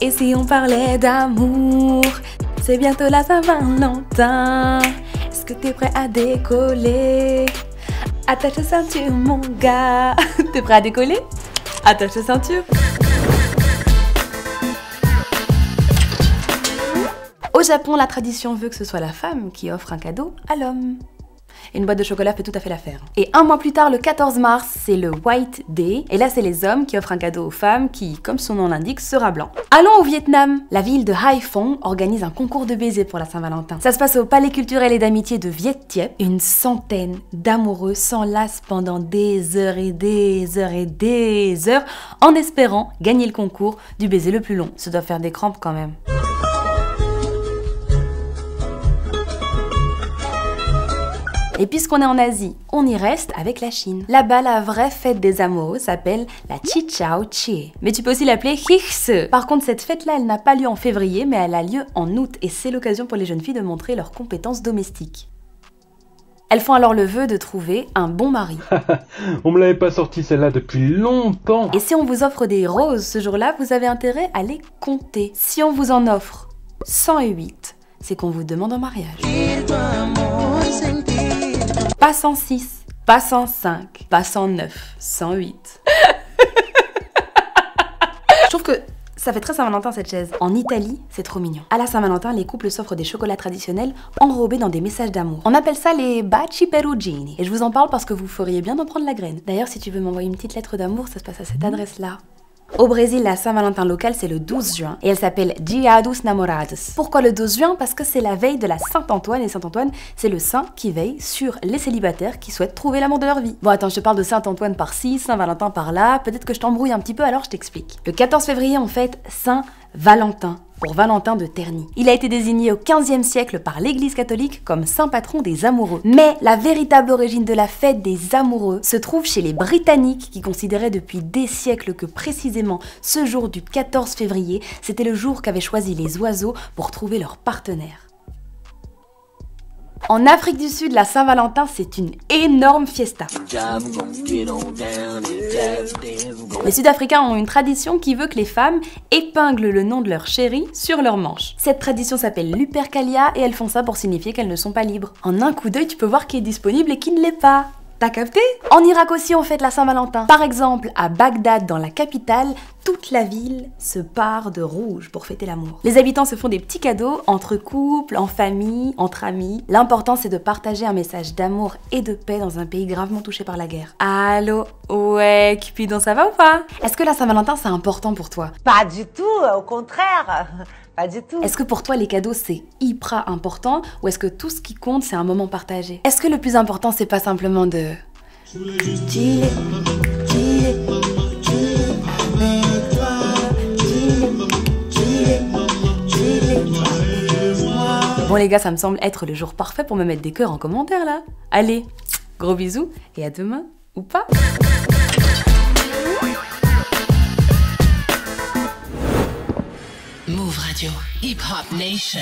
Et si on parlait d'amour? C'est bientôt la Saint-Valentin. Est-ce que t'es prêt à décoller? Attache ta ceinture mon gars. T'es prêt à décoller? Attache ta ceinture. Au Japon, la tradition veut que ce soit la femme qui offre un cadeau à l'homme. Une boîte de chocolat fait tout à fait l'affaire. Et un mois plus tard, le 14 mars, c'est le White Day. Et là, c'est les hommes qui offrent un cadeau aux femmes qui, comme son nom l'indique, sera blanc. Allons au Vietnam. La ville de Haiphong organise un concours de baisers pour la Saint-Valentin. Ça se passe au Palais culturel et d'amitié de Viet Thiep. Une centaine d'amoureux s'enlacent pendant des heures et des heures et des heures en espérant gagner le concours du baiser le plus long. Ça doit faire des crampes quand même. Et puisqu'on est en Asie, on y reste avec la Chine. Là-bas, la vraie fête des amoureux s'appelle la Chi Chao Chie. Mais tu peux aussi l'appeler Hikse. Par contre, cette fête-là, elle n'a pas lieu en février, mais elle a lieu en août. Et c'est l'occasion pour les jeunes filles de montrer leurs compétences domestiques. Elles font alors le vœu de trouver un bon mari. On me l'avait pas sorti celle-là depuis longtemps. Et si on vous offre des roses ce jour-là, vous avez intérêt à les compter. Si on vous en offre 108, c'est qu'on vous demande en mariage. Pas 106, pas 105, pas 109, 108. Je trouve que ça fait très Saint-Valentin cette chaise. En Italie, c'est trop mignon. À la Saint-Valentin, les couples s'offrent des chocolats traditionnels enrobés dans des messages d'amour. On appelle ça les baci perugini. Et je vous en parle parce que vous feriez bien d'en prendre la graine. D'ailleurs, si tu veux m'envoyer une petite lettre d'amour, ça se passe à cette adresse-là. Au Brésil, la Saint-Valentin locale, c'est le 12 juin et elle s'appelle Dia dos Namorados. Pourquoi le 12 juin? Parce que c'est la veille de la Saint-Antoine et Saint-Antoine, c'est le saint qui veille sur les célibataires qui souhaitent trouver l'amour de leur vie. Bon, attends, je te parle de Saint-Antoine par-ci, Saint-Valentin par-là, peut-être que je t'embrouille un petit peu, alors je t'explique. Le 14 février, on fête Saint-Valentin, pour Valentin de Terni. Il a été désigné au XVe siècle par l'Église catholique comme saint patron des amoureux. Mais la véritable origine de la fête des amoureux se trouve chez les Britanniques qui considéraient depuis des siècles que précisément ce jour du 14 février, c'était le jour qu'avaient choisi les oiseaux pour trouver leur partenaire. En Afrique du Sud, la Saint-Valentin, c'est une énorme fiesta. Les Sud-Africains ont une tradition qui veut que les femmes épinglent le nom de leur chéri sur leur manche. Cette tradition s'appelle l'Upercalia et elles font ça pour signifier qu'elles ne sont pas libres. En un coup d'œil, tu peux voir qui est disponible et qui ne l'est pas. T'as capté? En Irak aussi, on fête la Saint-Valentin. Par exemple, à Bagdad, dans la capitale, toute la ville se pare de rouge pour fêter l'amour. Les habitants se font des petits cadeaux entre couples, en famille, entre amis. L'important, c'est de partager un message d'amour et de paix dans un pays gravement touché par la guerre. Allô? Ouais, Cupidon, ça va ou pas? Est-ce que la Saint-Valentin, c'est important pour toi? Pas du tout, au contraire. Pas du tout. Est-ce que pour toi, les cadeaux, c'est hyper important ou est-ce que tout ce qui compte, c'est un moment partagé? Est-ce que le plus important, c'est pas simplement de... chiller, chiller, chiller avec toi, chiller, chiller, chiller, moi. Bon les gars, ça me semble être le jour parfait pour me mettre des cœurs en commentaire là. Allez, gros bisous et à demain, ou pas. Move Radio, Hip Hop Nation.